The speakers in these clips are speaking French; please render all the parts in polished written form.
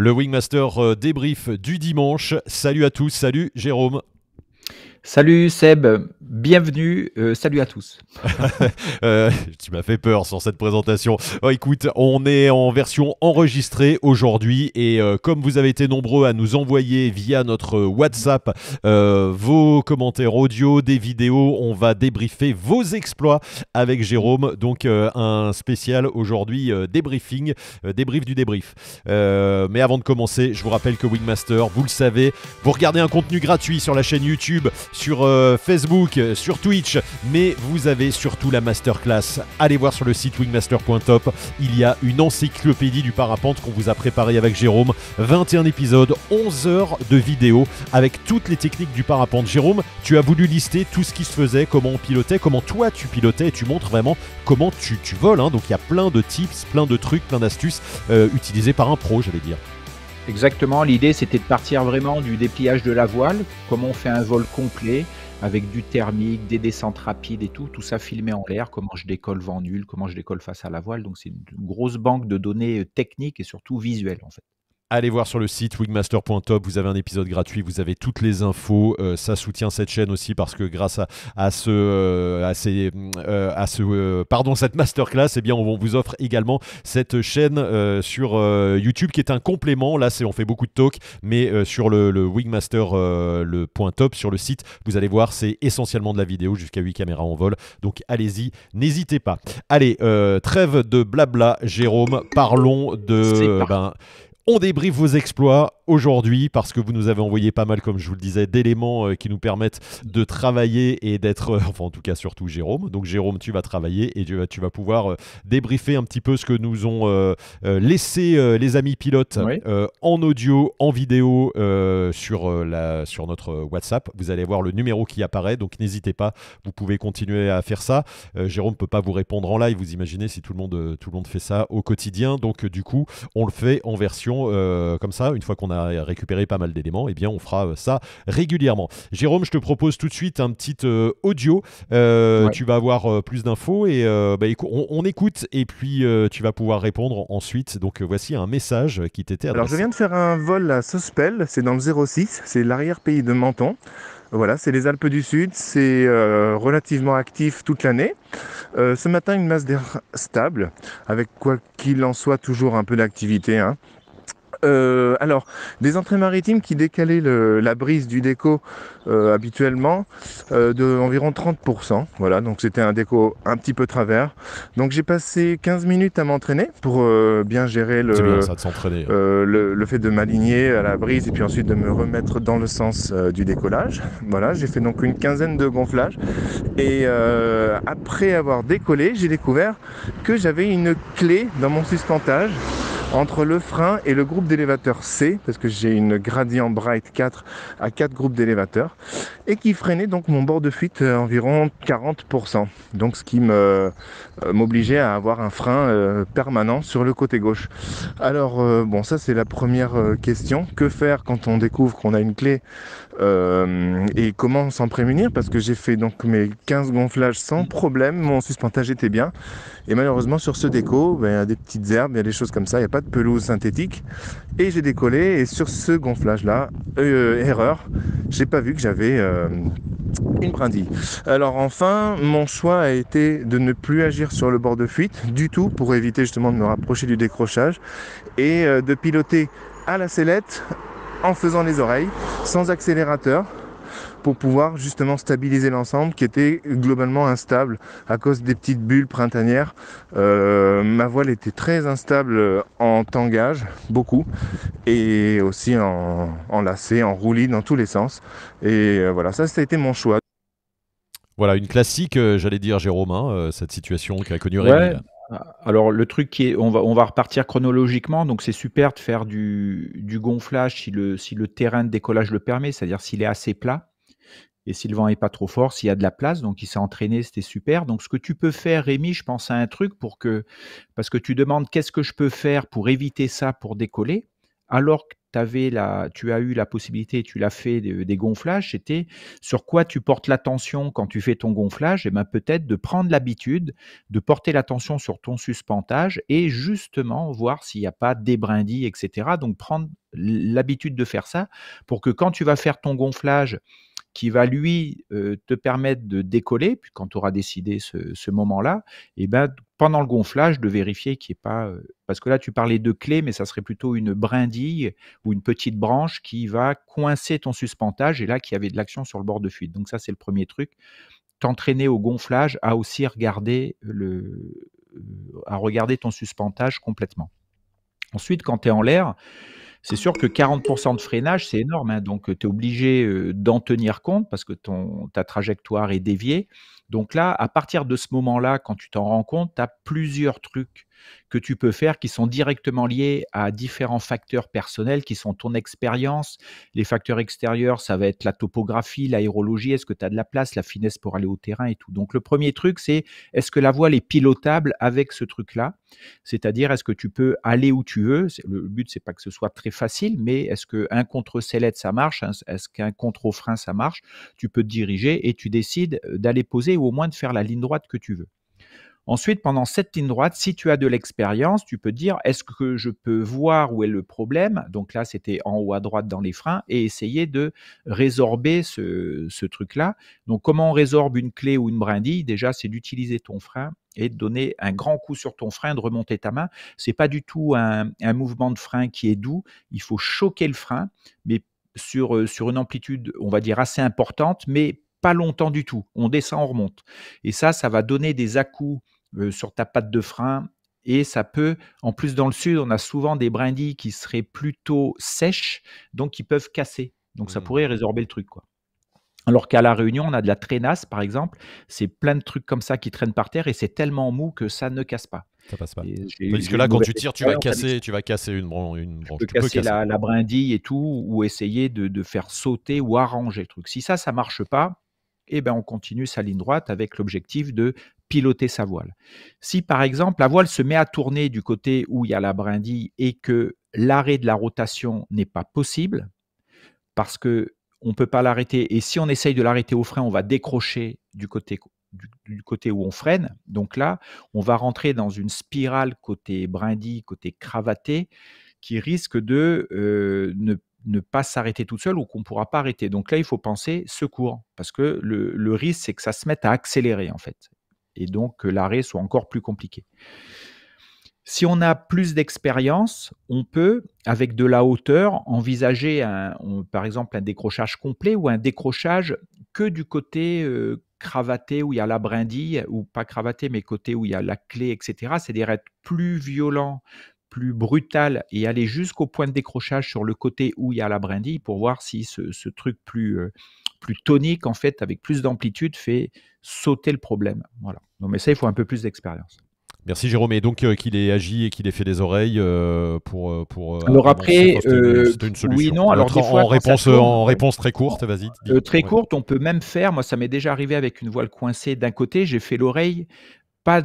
Le Wingmaster débrief du dimanche. Salut à tous, salut Jérôme. Salut Seb, bienvenue, salut à tous. Tu m'as fait peur sur cette présentation. Oh, écoute, on est en version enregistrée aujourd'hui et comme vous avez été nombreux à nous envoyer via notre WhatsApp vos commentaires audio, des vidéos, on va débriefer vos exploits avec Jérôme. Donc un spécial aujourd'hui débriefing, débrief du débrief. Mais avant de commencer, je vous rappelle que Wingmaster, vous le savez, vous regardez un contenu gratuit sur la chaîne YouTube, sur Facebook, sur Twitch, mais vous avez surtout la masterclass. Allez voir sur le site wingmaster.top, il y a une encyclopédie du parapente qu'on vous a préparée avec Jérôme, 21 épisodes, 11 heures de vidéos avec toutes les techniques du parapente. Jérôme, tu as voulu lister tout ce qui se faisait, comment on pilotait, comment toi tu pilotais, et tu montres vraiment comment tu voles, hein. Donc il y a plein de tips, plein de trucs, plein d'astuces utilisés par un pro, j'allais dire. Exactement, l'idée c'était de partir vraiment du dépliage de la voile, comment on fait un vol complet avec du thermique, des descentes rapides et tout ça filmé en l'air, comment je décolle vent nul, comment je décolle face à la voile. Donc c'est une grosse banque de données techniques et surtout visuelles en fait. Allez voir sur le site wingmaster.top, vous avez un épisode gratuit, vous avez toutes les infos. Ça soutient cette chaîne aussi parce que grâce cette masterclass, eh bien, on vous offre également cette chaîne sur YouTube qui est un complément. Là, on fait beaucoup de talk, mais sur le Wingmaster, le point top sur le site, vous allez voir, c'est essentiellement de la vidéo jusqu'à 8 caméras en vol. Donc allez-y, n'hésitez pas. Allez, trêve de blabla, Jérôme, parlons de... On débriefe vos exploits aujourd'hui parce que vous nous avez envoyé pas mal, comme je vous le disais, d'éléments qui nous permettent de travailler et d'être, enfin en tout cas surtout Jérôme. Donc Jérôme, tu vas travailler et tu vas pouvoir débriefer un petit peu ce que nous ont laissé les amis pilotes Oui. en audio, en vidéo sur notre WhatsApp. Vous allez voir le numéro qui apparaît, donc n'hésitez pas, vous pouvez continuer à faire ça. Jérôme ne peut pas vous répondre en live, vous imaginez si tout le monde fait ça au quotidien. Donc du coup, on le fait en version comme ça, une fois qu'on a récupéré pas mal d'éléments, eh bien on fera ça régulièrement. Jérôme, je te propose tout de suite un petit audio. Ouais. Tu vas avoir plus d'infos et on écoute et puis tu vas pouvoir répondre ensuite. Donc voici un message qui t'était Alors, je adressé. viens de faire un vol à Sospel, c'est dans le 06, c'est l'arrière-pays de Menton. Voilà, c'est les Alpes du Sud, c'est relativement actif toute l'année. Ce matin, une masse d'air stable, avec quoi qu'il en soit toujours un peu d'activité, hein. Alors, des entrées maritimes qui décalaient la brise du déco habituellement de environ 30%. Voilà, donc c'était un déco un petit peu travers. Donc j'ai passé 15 minutes à m'entraîner pour bien gérer C'est bien ça de s'entraîner. le fait de m'aligner à la brise et puis ensuite de me remettre dans le sens du décollage. Voilà, j'ai fait donc une quinzaine de gonflages. Et après avoir décollé, j'ai découvert que j'avais une clé dans mon suspentage entre le frein et le groupe d'élévateurs C, parce que j'ai une Gradient Bright 4 à 4 groupes d'élévateurs, et qui freinait donc mon bord de fuite environ 40%. Donc ce qui m'obligeait à avoir un frein permanent sur le côté gauche. Alors bon, ça c'est la première question. Que faire quand on découvre qu'on a une clé et comment s'en prémunir? Parce que j'ai fait donc mes 15 gonflages sans problème, mon suspentage était bien. Et malheureusement, sur ce déco, il y a des petites herbes, il y a des choses comme ça, il n'y a pas de pelouse synthétique. Et j'ai décollé, et sur ce gonflage-là, erreur, j'ai pas vu que j'avais une brindille. Alors enfin, mon choix a été de ne plus agir sur le bord de fuite du tout, pour éviter justement de me rapprocher du décrochage, et de piloter à la sellette, en faisant les oreilles, sans accélérateur, pour pouvoir justement stabiliser l'ensemble qui était globalement instable à cause des petites bulles printanières. Ma voile était très instable en tangage, beaucoup, et aussi en lacet, en roulis dans tous les sens. Et voilà, ça a été mon choix. Voilà, une classique, j'allais dire Jérôme, hein, cette situation qu'a connue Rémi Ouais. là. Alors le truc qui est, on va repartir chronologiquement, donc c'est super de faire du gonflage si le terrain de décollage le permet, c'est-à-dire s'il est assez plat. Et si le vent est pas trop fort, s'il y a de la place, donc il s'est entraîné, c'était super. Donc ce que tu peux faire, Rémi, je pense à un truc parce que tu demandes qu'est-ce que je peux faire pour éviter ça pour décoller. alors que tu as eu la possibilité, tu l'as fait des gonflages, c'était sur quoi tu portes l'attention quand tu fais ton gonflage, et ben peut-être de prendre l'habitude de porter l'attention sur ton suspentage et justement voir s'il n'y a pas des brindilles, etc. Donc prendre l'habitude de faire ça pour que quand tu vas faire ton gonflage qui va lui te permettre de décoller, puis quand tu auras décidé ce moment-là, et ben, pendant le gonflage, de vérifier qu'il n'y ait pas, parce que là tu parlais de clé, mais ça serait plutôt une brindille ou une petite branche qui va coincer ton suspentage et là qu'il y avait de l'action sur le bord de fuite. Donc ça, c'est le premier truc. T'entraîner au gonflage à aussi regarder à regarder ton suspentage complètement. Ensuite, quand tu es en l'air, c'est sûr que 40% de freinage, c'est énorme, hein, donc tu es obligé, d'en tenir compte parce que ta trajectoire est déviée. Donc là, à partir de ce moment-là, quand tu t'en rends compte, tu as plusieurs trucs que tu peux faire qui sont directement liés à différents facteurs personnels qui sont ton expérience. Les facteurs extérieurs, ça va être la topographie, l'aérologie, est-ce que tu as de la place, la finesse pour aller au terrain et tout. Donc le premier truc, c'est est-ce que la voile est pilotable avec ce truc-là? C'est-à-dire, est-ce que tu peux aller où tu veux? Le but, c'est pas que ce soit très facile, mais est-ce qu'un contre-sellette, ça marche? Est-ce qu'un contre-frein, ça marche? Tu peux te diriger et tu décides d'aller poser ou au moins de faire la ligne droite que tu veux. Ensuite, pendant cette ligne droite, si tu as de l'expérience, tu peux te dire, est-ce que je peux voir où est le problème? Donc là, c'était en haut à droite dans les freins et essayer de résorber ce truc-là. Donc, comment on résorbe une clé ou une brindille? Déjà, c'est d'utiliser ton frein et de donner un grand coup sur ton frein, de remonter ta main. C'est pas du tout un mouvement de frein qui est doux. Il faut choquer le frein, mais sur une amplitude, on va dire, assez importante, mais pas longtemps du tout. On descend, on remonte. Et ça va donner des à-coups sur ta patte de frein et ça peut, en plus dans le sud, on a souvent des brindilles qui seraient plutôt sèches, donc qui peuvent casser. Donc ça pourrait résorber le truc, quoi. Alors qu'à La Réunion, on a de la traînasse, par exemple, c'est plein de trucs comme ça qui traînent par terre et c'est tellement mou que ça ne casse pas. Ça passe pas. J'ai Parce que une là, quand mauvaise tu tires, tu vas expérience casser une branche. Tu peux casser la brindille et tout, ou essayer de faire sauter ou arranger le truc. Si ça marche pas, eh ben, on continue sa ligne droite avec l'objectif de piloter sa voile. Si par exemple la voile se met à tourner du côté où il y a la brindille et que l'arrêt de la rotation n'est pas possible, parce que on ne peut pas l'arrêter et si on essaye de l'arrêter au frein, on va décrocher du côté où on freine. Donc là, on va rentrer dans une spirale côté brindille, côté cravaté, qui risque de ne pas s'arrêter toute seule ou qu'on ne pourra pas arrêter. Donc là, il faut penser secours, parce que le risque, c'est que ça se mette à accélérer en fait, et donc que l'arrêt soit encore plus compliqué. Si on a plus d'expérience, on peut, avec de la hauteur, envisager par exemple un décrochage complet ou un décrochage que du côté cravaté où il y a la brindille, ou pas cravaté, mais côté où il y a la clé, etc. C'est-à-dire être plus violent, plus brutal et aller jusqu'au point de décrochage sur le côté où il y a la brindille pour voir si ce truc plus tonique, en fait, avec plus d'amplitude, fait sauter le problème. Voilà. Donc, mais ça, il faut un peu plus d'expérience. Merci Jérôme. Et donc qu'il ait agi et qu'il ait fait des oreilles pour alors après, c'était une solution. oui, non. Alors des fois, en réponse très courte, vas-y. Très courte, on peut même faire. Moi, ça m'est déjà arrivé avec une voile coincée d'un côté. J'ai fait l'oreille pas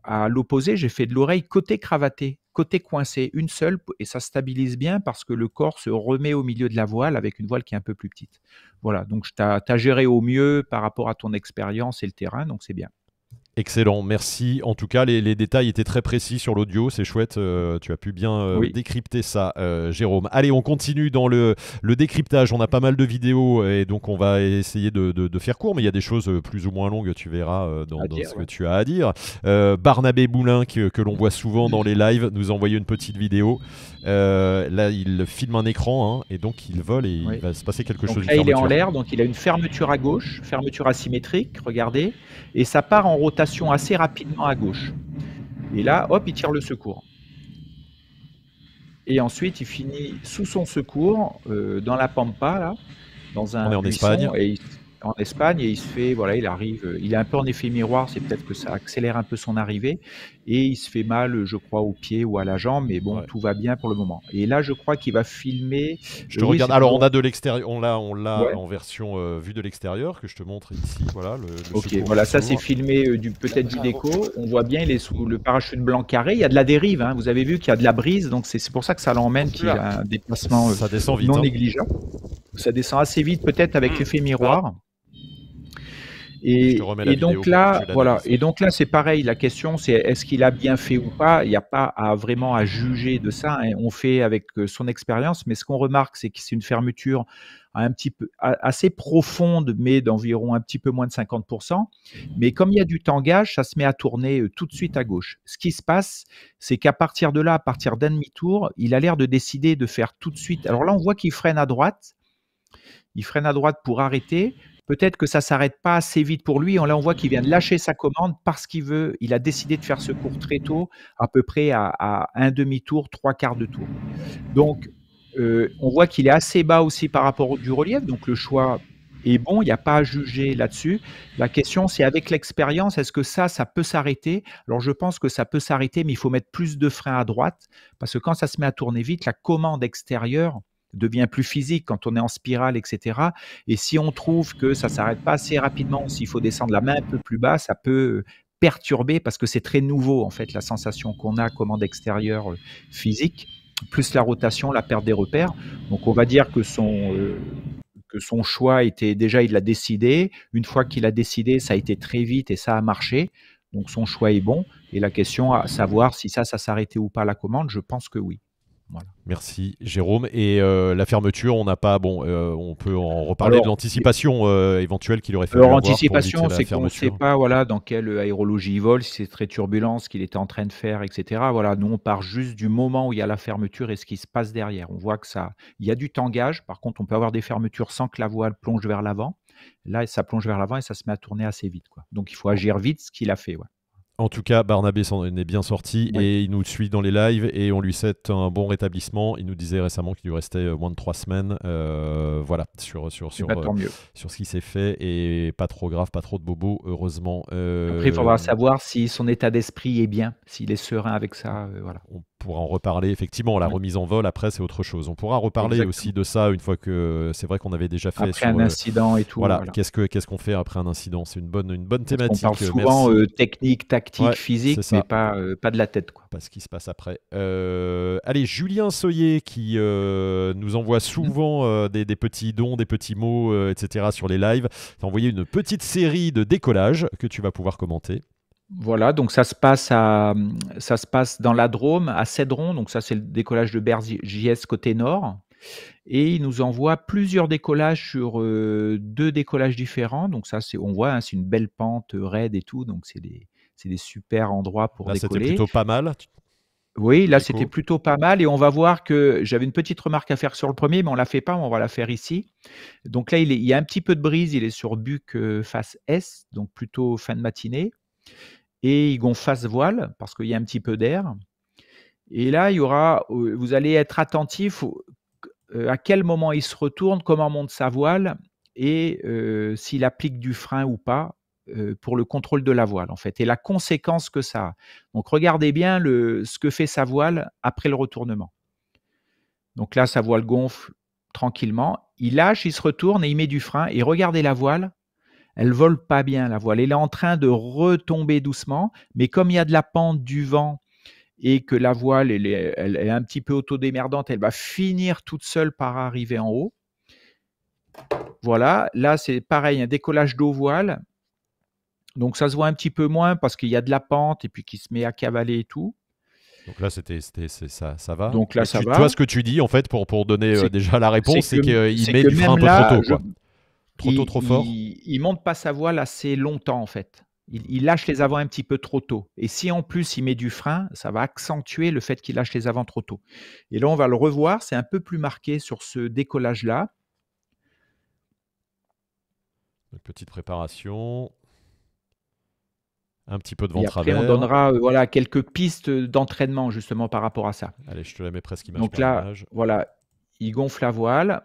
à l'opposé. J'ai fait de l'oreille côté cravaté, côté coincé, une seule, et ça stabilise bien parce que le corps se remet au milieu de la voile avec une voile qui est un peu plus petite. Voilà. Donc, tu as géré au mieux par rapport à ton expérience et le terrain. Donc, c'est bien. Excellent, merci. En tout cas, les détails étaient très précis sur l'audio, c'est chouette. Tu as pu bien décrypter ça, Jérôme. Allez, on continue dans le décryptage. On a pas mal de vidéos et donc on va essayer de faire court, mais il y a des choses plus ou moins longues, tu verras dans ce que tu as à dire. Barnabé Boulin, que l'on voit souvent dans les lives, nous a envoyé une petite vidéo. Là, il filme un écran et donc il vole et il va se passer quelque chose. Là, il est en l'air, donc il a une fermeture à gauche, fermeture asymétrique, regardez, et ça part en rotation assez rapidement à gauche. Et là, hop, il tire le secours. Et ensuite, il finit sous son secours, dans la pampa, là, dans un buisson, Espagne. en Espagne et il se fait, voilà, il arrive, il est un peu en effet miroir, c'est peut-être que ça accélère un peu son arrivée et il se fait mal, je crois, au pied ou à la jambe, mais bon, Ouais. tout va bien pour le moment. Et là, je crois qu'il va filmer. Je te Oui, regarde. c'est Alors, on toujours. a de l'extérieur, on l'a Ouais. en version vue de l'extérieur que je te montre ici. Voilà, le Ok, secours voilà, qui ça c'est s'ouvre. filmé peut-être du déco. On voit bien, il est sous le parachute blanc carré. Il y a de la dérive, hein. Vous avez vu qu'il y a de la brise, donc c'est pour ça que ça l'emmène, qu'il a un déplacement Ça descend vite. non Hein. négligeable. Ça descend assez vite, peut-être avec l'effet miroir. Je te remets la Et vidéo donc pour que là, tu voilà. l'analyses. Et donc là, c'est pareil. La question, c'est est-ce qu'il a bien fait ou pas? Il n'y a pas vraiment à juger de ça, hein. On fait avec son expérience, mais ce qu'on remarque, c'est que c'est une fermeture un petit peu assez profonde, mais d'environ un petit peu moins de 50%. Mais comme il y a du tangage, ça se met à tourner tout de suite à gauche. Ce qui se passe, c'est qu'à partir de là, à partir d'un demi-tour, il a l'air de décider de faire tout de suite. Alors là, on voit qu'il freine à droite. Il freine à droite pour arrêter. Peut-être que ça ne s'arrête pas assez vite pour lui. Là, on voit qu'il vient de lâcher sa commande parce il a décidé de faire ce cours très tôt, à peu près à un demi-tour, trois quarts de tour. Donc, on voit qu'il est assez bas aussi par rapport du relief. Donc, le choix est bon. Il n'y a pas à juger là-dessus. La question, c'est avec l'expérience, est-ce que ça peut s'arrêter? Alors, je pense que ça peut s'arrêter, mais il faut mettre plus de frein à droite parce que quand ça se met à tourner vite, la commande extérieure devient plus physique quand on est en spirale, etc. Et si on trouve que ça ne s'arrête pas assez rapidement, s'il faut descendre la main un peu plus bas, ça peut perturber parce que c'est très nouveau, en fait, la sensation qu'on a, commande extérieure physique, plus la rotation, la perte des repères. Donc, on va dire que son choix était déjà, il l'a décidé. Une fois qu'il a décidé, ça a été très vite et ça a marché. Donc, son choix est bon. Et la question à savoir si ça s'arrêtait ou pas la commande, je pense que oui. Voilà. Merci Jérôme. Et la fermeture, on n'a pas. Bon, on peut en reparler de Alors, l'anticipation éventuelle qu'il aurait fallu alors, avoir pour éviter anticipation, la c'est qu'on ne sait fermeture. pas, voilà, dans quelle aérologie il vole, si c'est très turbulent, ce qu'il était en train de faire, etc. Voilà, nous, on part juste du moment où il y a la fermeture et ce qui se passe derrière. On voit que il y a du tangage. Par contre, on peut avoir des fermetures sans que la voile plonge vers l'avant. Là, ça plonge vers l'avant et ça se met à tourner assez vite, quoi. Donc, il faut agir vite, ce qu'il a fait, ouais. En tout cas, Barnabé s'en est bien sorti Oui. et il nous suit dans les lives et on lui souhaite un bon rétablissement. Il nous disait récemment qu'il lui restait moins de 3 semaines. Voilà, sur Tant mieux. sur ce qui s'est fait et pas trop grave, pas trop de bobos, heureusement. Après, il faudra savoir si son état d'esprit est bien, s'il est serein avec ça, voilà. On pourra en reparler. Effectivement, la Oui. remise en vol, après, c'est autre chose. On pourra reparler Exactement. aussi de ça une fois que c'est vrai qu'on avait déjà fait Après un incident et tout, voilà, voilà. qu'est-ce qu'on fait après un incident? C'est une bonne Parce qu'on thématique. parle souvent Merci. technique, tactique, Ouais, physique, c'est mais ça. pas de la tête, quoi. Pas ce qui se passe après. Allez, Julien Soyer qui nous envoie souvent des petits dons, des petits mots, etc. sur les lives. T'as envoyé une petite série de décollages que tu vas pouvoir commenter. Voilà, donc ça se passe dans la Drôme, à Cédron. Donc ça, c'est le décollage de BRJS côté nord. Et il nous envoie plusieurs décollages sur 2 décollages différents. Donc ça, on voit, hein, c'est une belle pente raide et tout. Donc c'est des super endroits pour Là, c'était décoller. plutôt pas mal. Oui, là, Déco. c'était plutôt pas mal et on va voir que j'avais une petite remarque à faire sur le premier, mais on la fait pas, on va la faire ici. Donc là, il y a un petit peu de brise, il est sur Buc face S, donc plutôt fin de matinée. Et il gonfle face voile parce qu'il y a un petit peu d'air. Et là, vous allez être attentif à quel moment il se retourne, comment monte sa voile et s'il applique du frein ou pas pour le contrôle de la voile, en fait, et la conséquence que ça a. Donc, regardez bien ce que fait sa voile après le retournement. Donc là, sa voile gonfle tranquillement. Il lâche, il se retourne et il met du frein. Et regardez la voile. Elle vole pas bien, la voile. Elle est en train de retomber doucement, mais comme il y a de la pente, du vent, et que la voile, elle est un petit peu autodémerdante, elle va finir toute seule par arriver en haut. Voilà, là, c'est pareil, un décollage d'eau voile. Donc, ça se voit un petit peu moins parce qu'il y a de la pente et puis qu'il se met à cavaler et tout. Donc là, ça va. Donc là, ça va. Toi, ce que tu dis, en fait, pour donner déjà la réponse, c'est qu'il met que du frein un peu là, trop tôt, quoi. Trop fort. Il monte pas sa voile assez longtemps, en fait. Il lâche les avants un petit peu trop tôt. Et si en plus il met du frein, ça va accentuer le fait qu'il lâche les avants trop tôt. Et là, on va le revoir. C'est un peu plus marqué sur ce décollage-là. Une petite préparation. Un petit peu de vent Et après, travers. on donnera voilà, quelques pistes d'entraînement justement par rapport à ça. Allez, je te la mets presque image Donc par là, image. voilà, il gonfle la voile,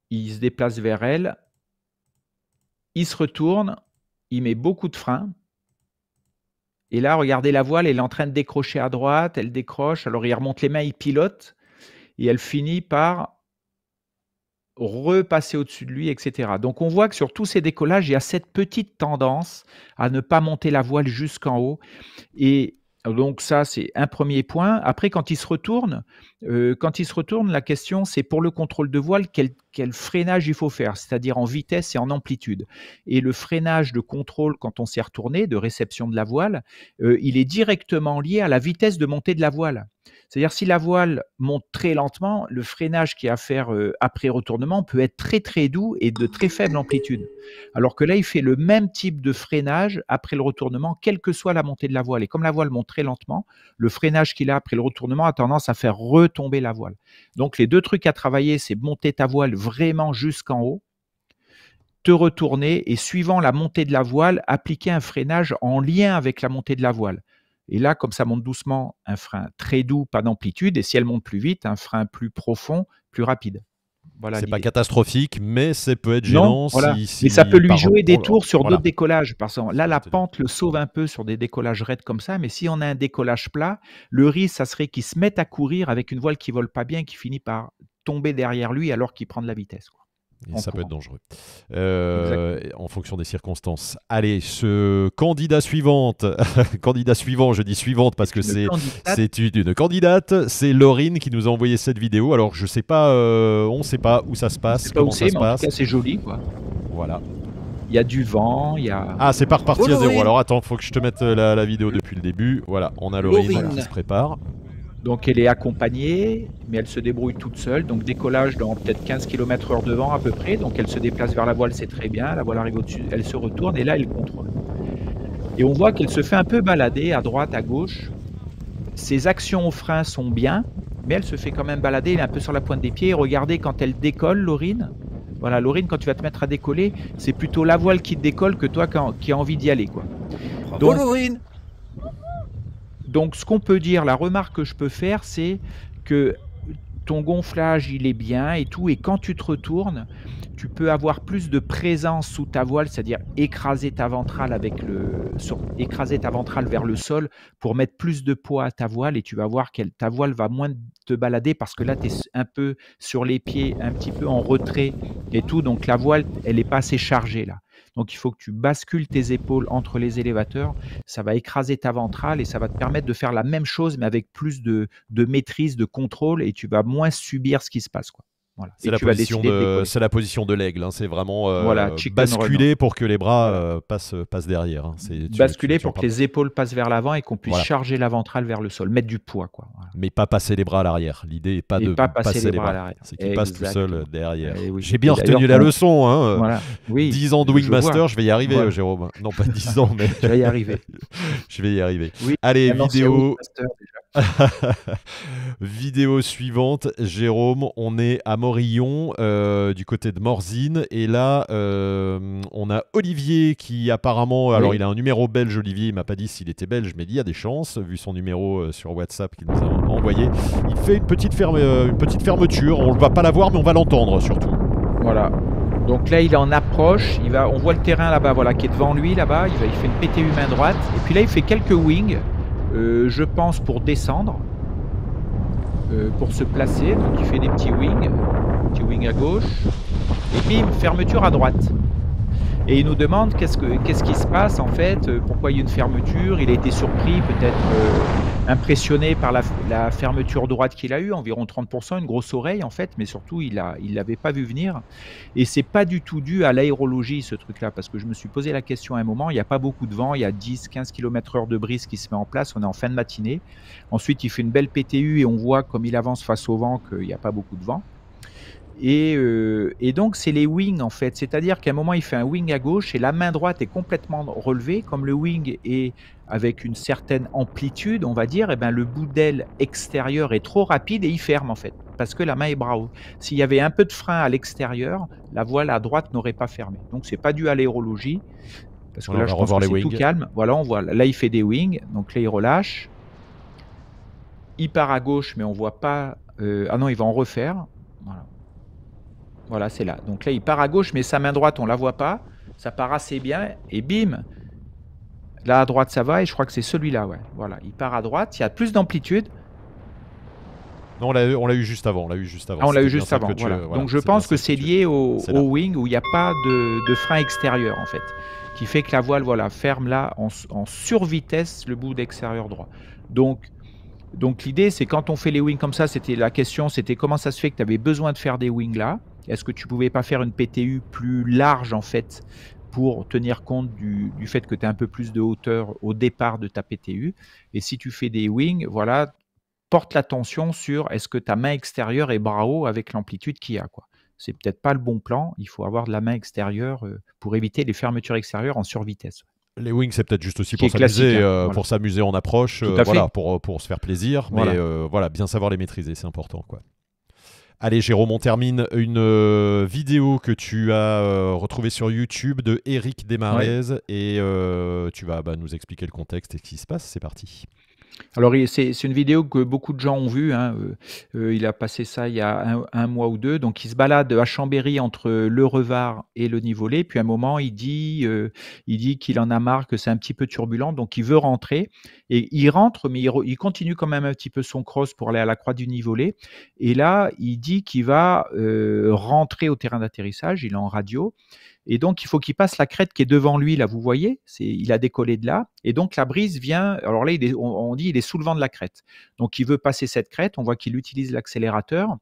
il se déplace vers elle. il se retourne, il met beaucoup de frein. Et là, regardez la voile, elle est en train de décrocher à droite, elle décroche, alors il remonte les mains, il pilote, et elle finit par repasser au-dessus de lui, et cetera. Donc on voit que sur tous ces décollages, il y a cette petite tendance à ne pas monter la voile jusqu'en haut et donc ça, c'est un premier point. Après quand il se retourne, la question c'est pour le contrôle de voile, quel freinage il faut faire? C'est-à-dire en vitesse et en amplitude. Et le freinage de contrôle quand on s'est retourné, de réception de la voile, il est directement lié à la vitesse de montée de la voile. C'est-à-dire si la voile monte très lentement, le freinage qu'il y a à faire après retournement peut être très très doux et de très faible amplitude. Alors que là, il fait le même type de freinage après le retournement, quelle que soit la montée de la voile. Et comme la voile monte très lentement, le freinage qu'il a après le retournement a tendance à faire retomber la voile. Donc les deux trucs à travailler, c'est monter ta voile vraiment jusqu'en haut, te retourner et suivant la montée de la voile, appliquer un freinage en lien avec la montée de la voile. Et là, comme ça monte doucement, un frein très doux, pas d'amplitude, et si elle monte plus vite, un frein plus profond, plus rapide. Voilà C'est pas l'idée. catastrophique, mais ça peut être Non, gênant voilà. si Mais ça peut lui par jouer des oh là, tours sur voilà. d'autres décollages. Parce que là, la C'était- pente le sauve un peu sur des décollages raides comme ça, mais si on a un décollage plat, le risque, ça serait qu'il se mette à courir avec une voile qui vole pas bien, qui finit par tomber derrière lui alors qu'il prend de la vitesse, quoi, Et en ça peut être courant. dangereux Exactement. en fonction des circonstances. Allez, ce candidat suivante, candidat suivant, je dis suivante parce que Une candidate, c'est une candidate, c'est Laurine qui nous a envoyé cette vidéo. Alors je sais pas, on sait pas où ça se on passe, sait pas où comment ça c'est, se mais en tout passe. cas, c'est joli, quoi. Voilà. Il y a du vent, il y a... Ah, c'est pas reparti à zéro. Laurine. Alors attends, faut que je te mette la vidéo depuis le début. Voilà, on a Laurine Laurine. qui se prépare. Donc elle est accompagnée, mais elle se débrouille toute seule. Donc décollage dans peut-être 15 km/h de vent à peu près. Donc elle se déplace vers la voile, c'est très bien. La voile arrive au-dessus, elle se retourne et là elle contrôle. Et on voit qu'elle se fait un peu balader à droite, à gauche. Ses actions au frein sont bien, mais elle se fait quand même balader, elle est un peu sur la pointe des pieds. Regardez quand elle décolle, Laurine. Voilà, Laurine, quand tu vas te mettre à décoller, c'est plutôt la voile qui te décolle que toi qui as envie d'y aller, quoi. Bravo, Donc, Laurine. Donc, ce qu'on peut dire, la remarque que je peux faire, c'est que ton gonflage, il est bien et tout, et quand tu te retournes, tu peux avoir plus de présence sous ta voile, c'est-à-dire écraser ta ventrale écraser ta ventrale vers le sol pour mettre plus de poids à ta voile, et tu vas voir que ta voile va moins te balader parce que là, tu es un peu sur les pieds, un petit peu en retrait et tout, donc la voile, elle n'est pas assez chargée là. Donc il faut que tu bascules tes épaules entre les élévateurs, ça va écraser ta ventrale et ça va te permettre de faire la même chose mais avec plus de maîtrise, de contrôle, et tu vas moins subir ce qui se passe, quoi. Voilà. Et tu vas décider de décoller. C'est la position de l'aigle. Hein. C'est vraiment Voilà, chicken basculer run. pour que les bras Voilà. passent derrière. Hein. Basculer Tu en pour que parles. les épaules passent vers l'avant et qu'on puisse Voilà. charger la ventrale vers le sol, mettre du poids, quoi. Voilà. Mais pas passer les bras à l'arrière. L'idée n'est pas Et de pas passer passer les les bras à bras. l'arrière. C'est qu'il passe tout seul Exactement. derrière. Et oui. J'ai bien Et d'ailleurs, retenu la leçon. Hein. Voilà. Oui, 10 ans de je Wingmaster, vois. je vais y arriver, Voilà. Jérôme. Non, pas 10 ans, mais Tu vas y arriver. je vais y arriver. Oui, Allez, un ancien vidéo. Wingmaster, déjà. Vidéo suivante, Jérôme, on est à Morillon, du côté de Morzine, et là, on a Olivier qui apparemment, alors Oui. il a un numéro belge, Olivier, il m'a pas dit s'il était belge, mais il y a des chances, vu son numéro sur WhatsApp qu'il nous a envoyé. Il fait une petite fermeture, on ne va pas la voir, mais on va l'entendre surtout. Voilà. Donc là, il est en approche. On voit le terrain là-bas, voilà, qui est devant lui là-bas. Il fait une PTU main droite. Et puis là, il fait quelques wings, je pense, pour descendre, pour se placer. Donc il fait des petits wings à gauche. Et puis fermeture à droite. Et il nous demande qu'est-ce qui se passe en fait, pourquoi il y a une fermeture. Il a été surpris, peut-être impressionné par la fermeture droite qu'il a eue, environ 30%, une grosse oreille en fait, mais surtout il l'avait pas vu venir. Et c'est pas du tout dû à l'aérologie ce truc-là, parce que je me suis posé la question à un moment, il n'y a pas beaucoup de vent, il y a 10-15 km/h de brise qui se met en place, on est en fin de matinée. Ensuite il fait une belle PTU et on voit comme il avance face au vent qu'il n'y a pas beaucoup de vent. Et donc c'est les wings en fait, c'est-à-dire qu'à un moment il fait un wing à gauche et la main droite est complètement relevée, comme le wing est avec une certaine amplitude, on va dire, et ben le bout d'aile extérieur est trop rapide et il ferme en fait, parce que la main est bras haut. S'il y avait un peu de frein à l'extérieur, la voile à droite n'aurait pas fermé. Donc c'est pas dû à l'aérologie, parce que Voilà, là on va je pense revoir que les c'est tout wings. calme. Voilà, on voit, là il fait des wings, donc là il relâche. Il part à gauche mais on voit pas, ah non il va en refaire, voilà. Voilà, c'est là. Donc là, il part à gauche, mais sa main droite, on la voit pas. ça part assez bien, et bim, là à droite ça va, et je crois que c'est celui-là, ouais. Voilà, il part à droite, il y a plus d'amplitude. Non, on l'a eu juste avant. On l'a eu juste avant. Ah, on l'a eu C'était bien juste celle que avant, tu. voilà. Voilà, Donc je c'est bien pense que celle c'est tu. lié au, C'est là. au wing où il n'y a pas de frein extérieur en fait, qui fait que la voile, voilà, ferme là en survitesse le bout d'extérieur droit. Donc l'idée, c'est quand on fait les wings comme ça, la question, c'était comment ça se fait que tu avais besoin de faire des wings là? Est-ce que tu pouvais pas faire une PTU plus large en fait pour tenir compte du fait que tu as un peu plus de hauteur au départ de ta PTU? Et si tu fais des wings, voilà, porte l'attention sur est-ce que ta main extérieure est bras haut avec l'amplitude qu'il y a, quoi. C'est peut-être pas le bon plan, il faut avoir de la main extérieure pour éviter les fermetures extérieures en survitesse. Les wings, c'est peut-être juste aussi Ce qui est pour classique, s'amuser, hein, voilà. pour s'amuser en approche, Tout à voilà, fait. pour se faire plaisir, Voilà. mais voilà, bien savoir les maîtriser, c'est important, quoi. Allez, Jérôme, on termine une vidéo que tu as retrouvée sur YouTube de Eric Desmarais, et tu vas nous expliquer le contexte et ce qui se passe. C'est parti. Alors c'est une vidéo que beaucoup de gens ont vue, hein, il a passé ça il y a un mois ou deux. Donc il se balade à Chambéry entre le Revard et le Nivolé, puis à un moment il dit qu'il en a marre, que c'est un petit peu turbulent, donc il veut rentrer, et il rentre, mais il continue quand même un petit peu son cross pour aller à la Croix du Nivolé, et là il dit qu'il va rentrer au terrain d'atterrissage, il est en radio, et donc il faut qu'il passe la crête qui est devant lui, là vous voyez, il a décollé de là, et donc la brise vient, alors là on dit il est sous le vent de la crête, donc il veut passer cette crête, on voit qu'il utilise l'accélérateur,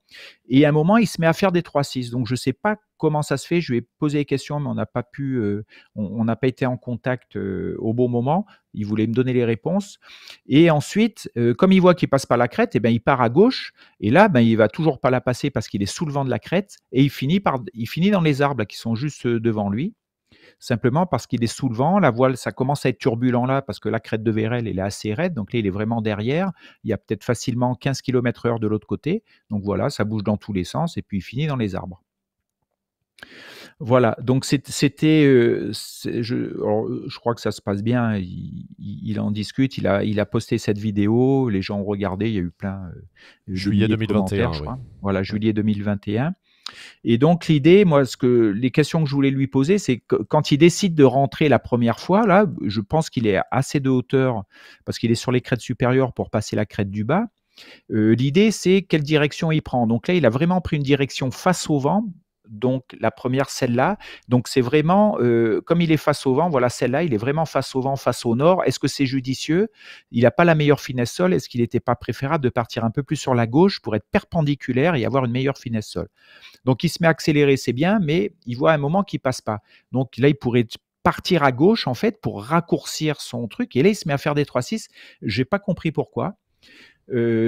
et à un moment il se met à faire des 3-6, donc je ne sais pas comment ça se fait, je lui ai posé des questions, mais on n'a pas pu, on n'a pas été en contact au bon moment, il voulait me donner les réponses, et ensuite, comme il voit qu'il passe pas la crête, et ben il part à gauche, et là, il va toujours pas la passer parce qu'il est sous le vent de la crête, et il finit dans les arbres là, qui sont juste devant lui, simplement parce qu'il est sous le vent. La voile, ça commence à être turbulent là, parce que la crête de Vérel, elle est assez raide, donc là, il est vraiment derrière. Il y a peut-être facilement 15 km/h de l'autre côté, donc voilà, ça bouge dans tous les sens, et puis il finit dans les arbres. Voilà, donc je crois que ça se passe bien, il en discute, il a posté cette vidéo, les gens ont regardé, il y a eu plein de Juillet milliers de 2021, commentaires, je oui. crois. Voilà, juillet 2021. Et donc l'idée, moi, les questions que je voulais lui poser, c'est que quand il décide de rentrer la première fois, là, je pense qu'il est à assez de hauteur, parce qu'il est sur les crêtes supérieures pour passer la crête du bas. L'idée, c'est quelle direction il prend. Donc là, il a vraiment pris une direction face au vent. Donc la première, celle-là. Donc c'est vraiment, comme il est face au vent, voilà, celle-là, il est vraiment face au vent, face au nord. Est-ce que c'est judicieux? Il n'a pas la meilleure finesse sol. Est-ce qu'il n'était pas préférable de partir un peu plus sur la gauche pour être perpendiculaire et avoir une meilleure finesse sol? Donc il se met à accélérer, c'est bien, mais il voit un moment qu'il passe pas. Donc là, il pourrait partir à gauche en fait pour raccourcir son truc. Et là, il se met à faire des 3-6. J'ai pas compris pourquoi.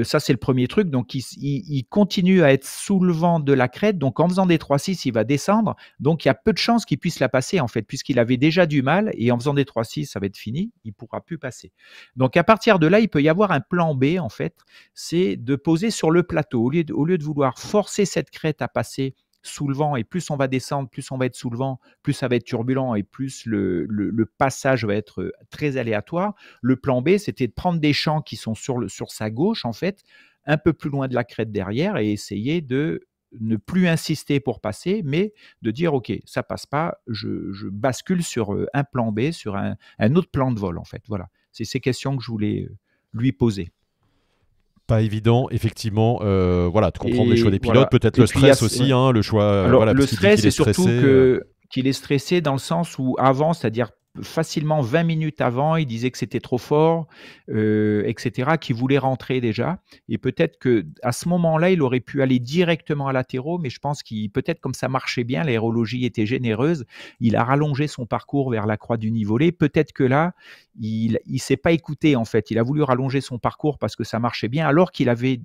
Ça, c'est le premier truc. Donc il continue à être sous le vent de la crête. Donc en faisant des 3-6, il va descendre. Donc il y a peu de chances qu'il puisse la passer en fait, puisqu'il avait déjà du mal. Et en faisant des 3-6, ça va être fini. Il pourra plus passer. Donc à partir de là, il peut y avoir un plan B en fait. C'est de poser sur le plateau. Au lieu de vouloir forcer cette crête à passer sous le vent, et plus on va descendre, plus on va être sous le vent, plus ça va être turbulent, et plus le passage va être très aléatoire. Le plan B, c'était de prendre des champs qui sont sur sa gauche, en fait, un peu plus loin de la crête derrière, et essayer de ne plus insister pour passer, mais de dire, OK, ça passe pas, je bascule sur un plan B, sur un autre plan de vol, en fait. Voilà. C'est ces questions que je voulais lui poser. Pas évident, effectivement, voilà, de comprendre les choix des pilotes, voilà. peut-être Et le puis, stress aussi, ouais. hein, le choix, Alors, voilà, le parce qu'il dit stress, qu'il est c'est surtout stressé. qu'il est stressé dans le sens où avant, c'est-à-dire facilement 20 minutes avant, il disait que c'était trop fort, etc., qu'il voulait rentrer déjà. Et peut-être qu'à ce moment-là, il aurait pu aller directement à latéraux, mais je pense peut-être comme ça marchait bien, l'aérologie était généreuse, il a rallongé son parcours vers la Croix du Nivolé. Peut-être que là, il s'est pas écouté en fait. Il a voulu rallonger son parcours parce que ça marchait bien, alors qu'il avait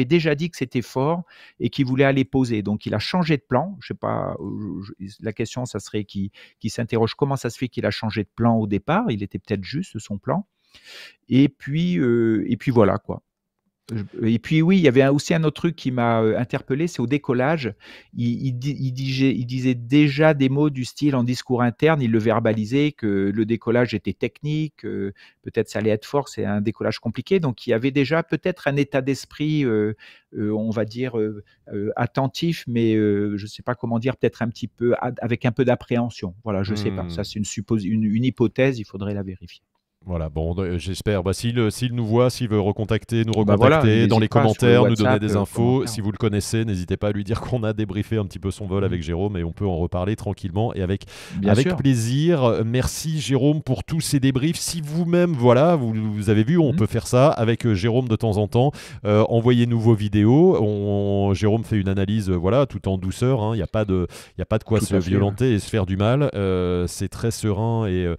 déjà dit que c'était fort et qu'il voulait aller poser. Donc il a changé de plan. Je sais pas. La question, ça serait qui s'interroge comment ça se fait qu'il a changé de plan au départ. Il était peut-être juste son plan. Et puis voilà quoi. Et puis oui, il y avait aussi un autre truc qui m'a, interpellé, c'est au décollage. Il disait déjà des mots du style en discours interne, il le verbalisait, que le décollage était technique, peut-être ça allait être fort, c'est un décollage compliqué. Donc il y avait déjà peut-être un état d'esprit, on va dire, attentif, mais je ne sais pas comment dire, peut-être un petit peu avec un peu d'appréhension. Voilà, je ne sais pas. Ça, Hmm. c'est une hypothèse, il faudrait la vérifier. Voilà, bon, j'espère. Bah, s'il nous voit, s'il veut recontacter, nous Bah voilà, il recontacter dans les n'hésite pas sur le commentaires, nous donner WhatsApp, des infos. commentaire. Si vous le connaissez, n'hésitez pas à lui dire qu'on a débriefé un petit peu son vol Mmh. avec Jérôme et on peut en reparler tranquillement et Bien avec sûr. plaisir. Merci Jérôme pour tous ces débriefs. Si vous-même, voilà, vous avez vu, on Mmh. peut faire ça avec Jérôme de temps en temps. Envoyez-nous vos vidéos. Jérôme fait une analyse, voilà, tout en douceur. Hein. Il y a pas de quoi Tout se à fait, ouais. violenter et se faire du mal. C'est très serein et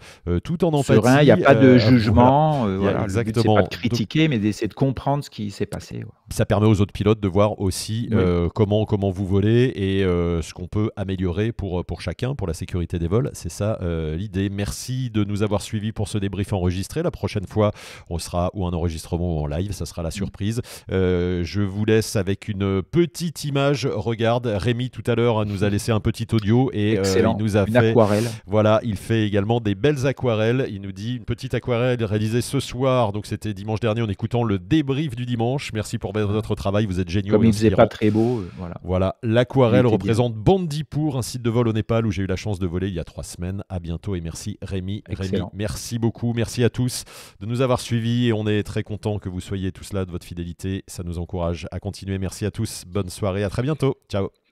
tout en Serein, il y a empathie. pas de Voilà. jugement, Il y a voilà, le but c'est pas de exactement. Donc, critiquer, mais d'essayer de comprendre ce qui s'est passé, ouais. ça permet aux autres pilotes de voir aussi Oui, comment vous volez et ce qu'on peut améliorer pour chacun, pour la sécurité des vols. C'est ça l'idée. Merci de nous avoir suivis pour ce débrief enregistré. La prochaine fois, on sera ou en enregistrement ou en live. Ça sera la mmh, surprise. Je vous laisse avec une petite image. Regarde, Rémi tout à l'heure nous a laissé un petit audio et il excellent. nous a Une fait... aquarelle. Voilà, il fait également des belles aquarelles. Il nous dit une petite aquarelle réalisée ce soir, donc c'était dimanche dernier en écoutant le débrief du dimanche. Merci pour Voilà. votre travail, vous êtes géniaux Comme et il faisait pas inspirants. très beau, voilà, Voilà, il l'aquarelle était bien. représente Bandipur, un site de vol au Népal où j'ai eu la chance de voler il y a 3 semaines. À bientôt et merci Rémi. Rémi, Excellent. merci beaucoup, merci à tous de nous avoir suivis et on est très content que vous soyez tous là de votre fidélité. Ça nous encourage à continuer. Merci à tous, bonne soirée, à très bientôt. Ciao.